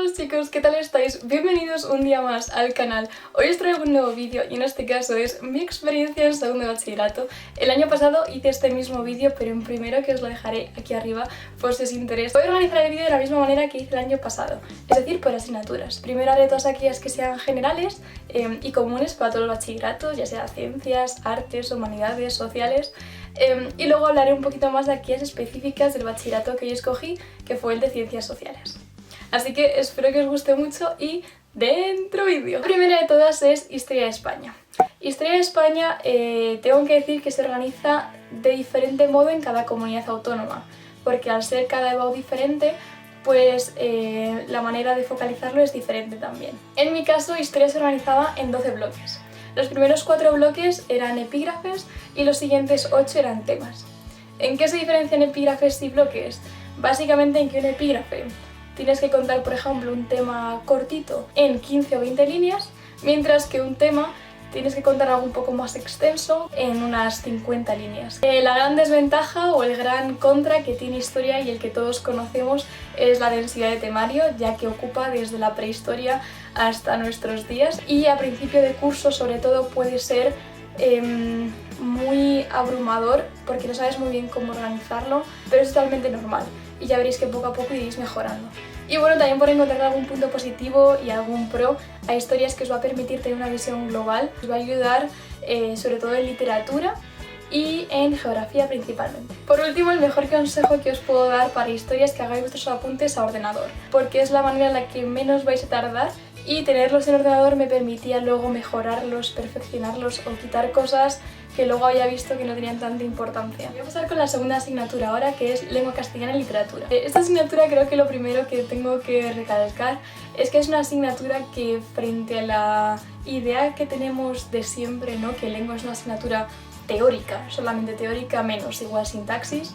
todos chicos, ¿qué tal estáis? Bienvenidos un día más al canal. Hoy os traigo un nuevo vídeo y en este caso es mi experiencia en segundo de bachillerato. El año pasado hice este mismo vídeo, pero en primero, que os lo dejaré aquí arriba por si os interesa. Voy a organizar el vídeo de la misma manera que hice el año pasado, es decir, por asignaturas. Primero haré todas aquellas que sean generales y comunes para todos los bachilleratos, ya sea ciencias, artes, humanidades, sociales. Y luego hablaré un poquito más de aquellas específicas del bachillerato que yo escogí, que fue el de ciencias sociales. Así que espero que os guste mucho y dentro vídeo. La primera de todas es Historia de España. Historia de España tengo que decir que se organiza de diferente modo en cada comunidad autónoma, porque al ser cada EBAU diferente, pues la manera de focalizarlo es diferente también. En mi caso, Historia se organizaba en 12 bloques. Los primeros 4 bloques eran epígrafes y los siguientes 8 eran temas. ¿En qué se diferencian epígrafes y bloques? Básicamente en que un epígrafe tienes que contar, por ejemplo, un tema cortito en 15 o 20 líneas, mientras que un tema tienes que contar algo un poco más extenso en unas 50 líneas. La gran desventaja o el gran contra que tiene Historia y el que todos conocemos es la densidad de temario, ya que ocupa desde la prehistoria hasta nuestros días y a principio de curso sobre todo puede ser muy abrumador porque no sabes muy bien cómo organizarlo, pero es totalmente normal y ya veréis que poco a poco iréis mejorando. Y bueno, también por encontrar algún punto positivo y algún pro, hay historias que os va a permitir tener una visión global, os va a ayudar sobre todo en literatura y en geografía principalmente. Por último, el mejor consejo que os puedo dar para historia es que hagáis vuestros apuntes a ordenador, porque es la manera en la que menos vais a tardar y tenerlos en ordenador me permitía luego mejorarlos, perfeccionarlos o quitar cosas que luego había visto que no tenían tanta importancia. Voy a pasar con la segunda asignatura ahora, que es Lengua Castellana y Literatura. Esta asignatura creo que lo primero que tengo que recalcar es que es una asignatura que, frente a la idea que tenemos de siempre, ¿no?, que lengua es una asignatura teórica, solamente teórica menos igual sintaxis,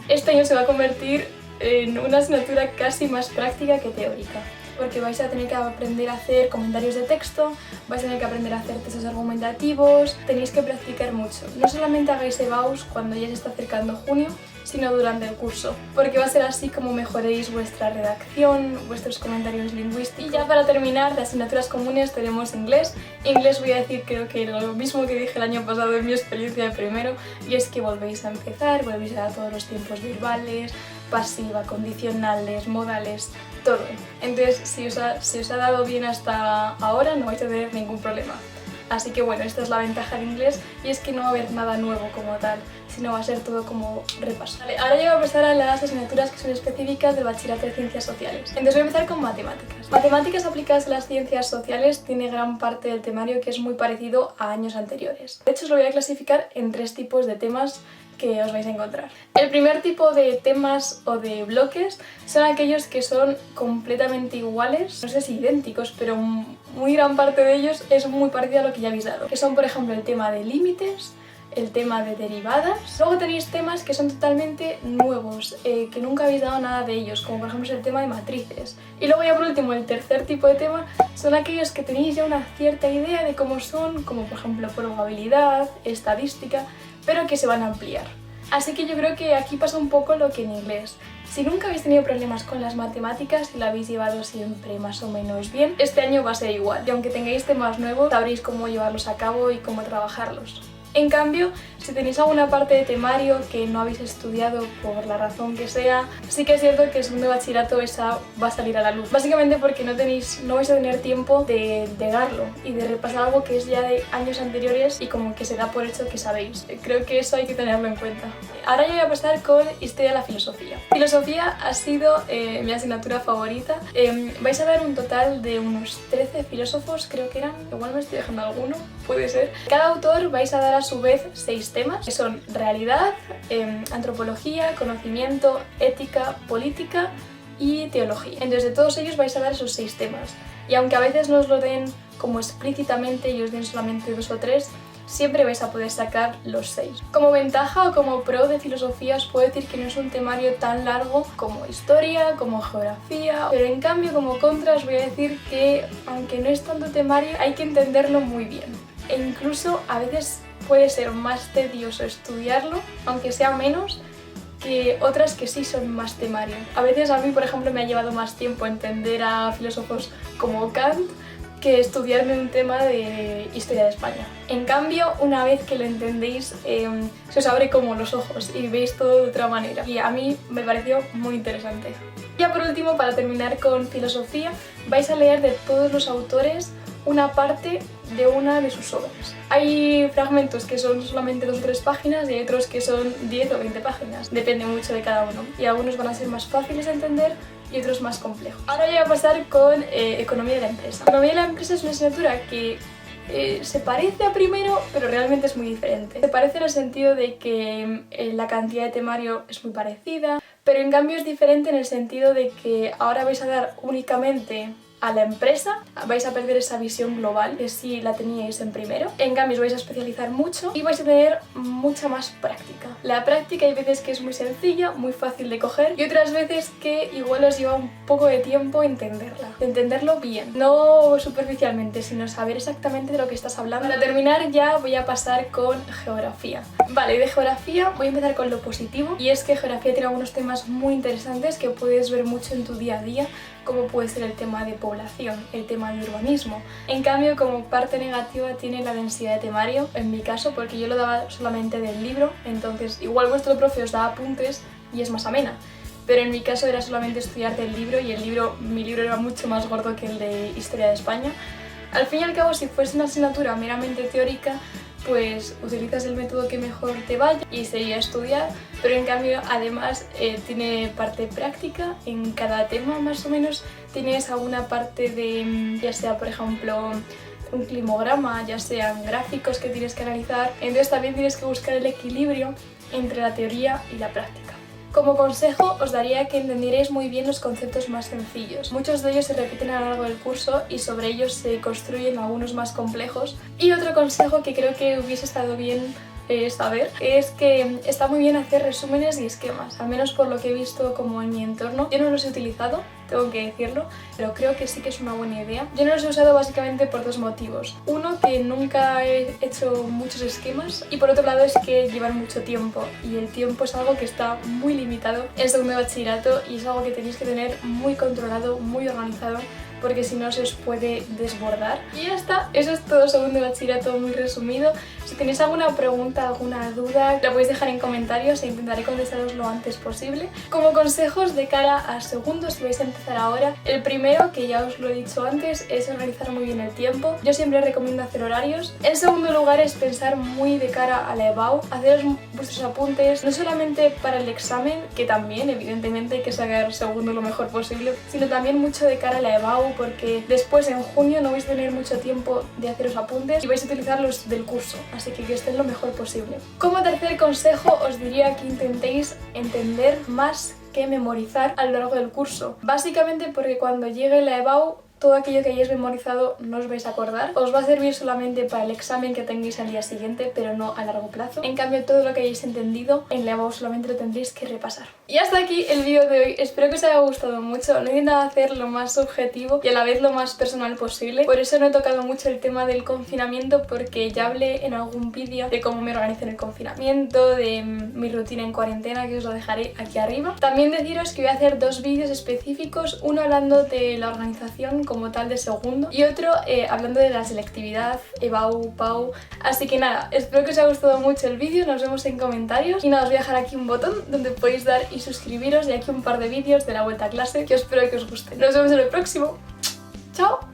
este año se va a convertir en una asignatura casi más práctica que teórica, porque vais a tener que aprender a hacer comentarios de texto, vais a tener que aprender a hacer textos argumentativos, tenéis que practicar mucho. No solamente hagáis EBAUs cuando ya se está acercando junio, sino durante el curso, porque va a ser así como mejoréis vuestra redacción, vuestros comentarios lingüísticos. Y ya para terminar, de asignaturas comunes tenemos inglés. Inglés voy a decir creo que lo mismo que dije el año pasado en mi experiencia de primero, y es que volvéis a empezar, volvéis a dar todos los tiempos verbales, pasiva, condicionales, modales, todo. Entonces, si os ha dado bien hasta ahora, no vais a tener ningún problema. Así que bueno, esta es la ventaja de inglés y es que no va a haber nada nuevo como tal, sino va a ser todo como repaso. Vale, ahora llego a pasar a las asignaturas que son específicas del bachillerato de ciencias sociales. Entonces voy a empezar con matemáticas. Matemáticas aplicadas a las ciencias sociales tiene gran parte del temario que es muy parecido a años anteriores. De hecho, os lo voy a clasificar en 3 tipos de temas que os vais a encontrar. El primer tipo de temas o de bloques son aquellos que son completamente iguales, no sé si idénticos, pero muy gran parte de ellos es muy parecido a lo que ya habéis dado, que son, por ejemplo, el tema de límites, el tema de derivadas. Luego tenéis temas que son totalmente nuevos, que nunca habéis dado nada de ellos, como por ejemplo es el tema de matrices. Y luego ya por último, el tercer tipo de tema son aquellos que tenéis ya una cierta idea de cómo son, como por ejemplo probabilidad, estadística, pero que se van a ampliar. Así que yo creo que aquí pasa un poco lo que en inglés. Si nunca habéis tenido problemas con las matemáticas y lo habéis llevado siempre más o menos bien, este año va a ser igual. Y aunque tengáis temas nuevos, sabréis cómo llevarlos a cabo y cómo trabajarlos. En cambio, si tenéis alguna parte de temario que no habéis estudiado por la razón que sea, sí que es cierto que en segundo de bachillerato esa va a salir a la luz. Básicamente porque no vais a tener tiempo de darlo y de repasar algo que es ya de años anteriores y como que se da por hecho que sabéis. Creo que eso hay que tenerlo en cuenta. Ahora yo voy a pasar con Historia de la Filosofía. Filosofía ha sido mi asignatura favorita. Vais a ver un total de unos 13 filósofos, creo que eran. Igual me estoy dejando alguno, puede ser. Cada autor vais a dar a su vez 6 temas, que son realidad, antropología, conocimiento, ética, política y teología. Entonces de todos ellos vais a dar esos 6 temas. Y aunque a veces no os lo den como explícitamente y os den solamente 2 o 3, siempre vais a poder sacar los 6. Como ventaja o como pro de filosofía os puedo decir que no es un temario tan largo como historia, como geografía, pero en cambio como contra os voy a decir que aunque no es tanto temario, hay que entenderlo muy bien. E incluso a veces puede ser más tedioso estudiarlo, aunque sea menos, que otras que sí son más temario. A veces a mí, por ejemplo, me ha llevado más tiempo entender a filósofos como Kant que estudiarme un tema de historia de España. En cambio, una vez que lo entendéis, se os abre como los ojos y veis todo de otra manera. Y a mí me pareció muy interesante. Ya por último, para terminar con filosofía, vais a leer de todos los autores una parte de una de sus obras. Hay fragmentos que son solamente 2 o 3 páginas y hay otros que son 10 o 20 páginas. Depende mucho de cada uno. Y algunos van a ser más fáciles de entender y otros más complejos. Ahora voy a pasar con Economía de la Empresa. Economía de la Empresa es una asignatura que se parece a primero, pero realmente es muy diferente. Se parece en el sentido de que la cantidad de temario es muy parecida, pero en cambio es diferente en el sentido de que ahora vais a dar únicamente a la empresa, vais a perder esa visión global que sí la teníais en primero. En cambio os vais a especializar mucho y vais a tener mucha más práctica. La práctica hay veces que es muy sencilla, muy fácil de coger y otras veces que igual os lleva un poco de tiempo entenderla, entenderlo bien, no superficialmente, sino saber exactamente de lo que estás hablando. Para terminar ya voy a pasar con geografía. Vale, de geografía voy a empezar con lo positivo y es que geografía tiene algunos temas muy interesantes que puedes ver mucho en tu día a día, como puede ser el tema de población, el tema de urbanismo. En cambio, como parte negativa tiene la densidad de temario, en mi caso, porque yo lo daba solamente del libro, entonces igual vuestro profe os da apuntes y es más amena. Pero en mi caso era solamente estudiar del libro y mi libro era mucho más gordo que el de Historia de España. Al fin y al cabo, si fuese una asignatura meramente teórica, pues utilizas el método que mejor te vaya y sería estudiar, pero en cambio además tiene parte práctica en cada tema más o menos, tienes alguna parte de, ya sea por ejemplo un climograma, ya sean gráficos que tienes que analizar, entonces también tienes que buscar el equilibrio entre la teoría y la práctica. Como consejo os daría que entendierais muy bien los conceptos más sencillos. Muchos de ellos se repiten a lo largo del curso y sobre ellos se construyen algunos más complejos. Y otro consejo que creo que hubiese estado bien saber es que está muy bien hacer resúmenes y esquemas, al menos por lo que he visto como en mi entorno. Yo no los he utilizado, tengo que decirlo, pero creo que sí que es una buena idea. Yo no los he usado básicamente por 2 motivos. Uno, que nunca he hecho muchos esquemas y por otro lado es que llevan mucho tiempo y el tiempo es algo que está muy limitado en segundo de bachillerato y es algo que tenéis que tener muy controlado, muy organizado, porque si no se os puede desbordar. Y ya está, eso es todo segundo de bachillerato muy resumido. Si tenéis alguna pregunta, alguna duda, la podéis dejar en comentarios e intentaré contestaros lo antes posible. Como consejos de cara a segundo, si vais a empezar ahora, el primero, que ya os lo he dicho antes, es organizar muy bien el tiempo. Yo siempre recomiendo hacer horarios. En segundo lugar es pensar muy de cara a la EBAU, haceros vuestros apuntes, no solamente para el examen, que también evidentemente hay que sacar segundo lo mejor posible, sino también mucho de cara a la EBAU, porque después en junio no vais a tener mucho tiempo de haceros apuntes y vais a utilizar los del curso, así que estén lo mejor posible. Como tercer consejo os diría que intentéis entender más que memorizar a lo largo del curso, básicamente porque cuando llegue la EBAU todo aquello que hayáis memorizado no os vais a acordar, os va a servir solamente para el examen que tengáis al día siguiente, pero no a largo plazo. En cambio, todo lo que hayáis entendido en la EBAU solamente lo tendréis que repasar. Y hasta aquí el vídeo de hoy, espero que os haya gustado mucho. No he intentado hacer lo más objetivo y a la vez lo más personal posible, por eso no he tocado mucho el tema del confinamiento, porque ya hablé en algún vídeo de cómo me organizo en el confinamiento, de mi rutina en cuarentena, que os lo dejaré aquí arriba. También deciros que voy a hacer 2 vídeos específicos, uno hablando de la organización como tal de segundo y otro hablando de la selectividad, EBAU, PAU. Así que nada, espero que os haya gustado mucho el vídeo, nos vemos en comentarios y nada, os voy a dejar aquí un botón donde podéis dar y suscribiros y aquí un par de vídeos de la vuelta a clase que espero que os gusten. Nos vemos en el próximo. ¡Chao!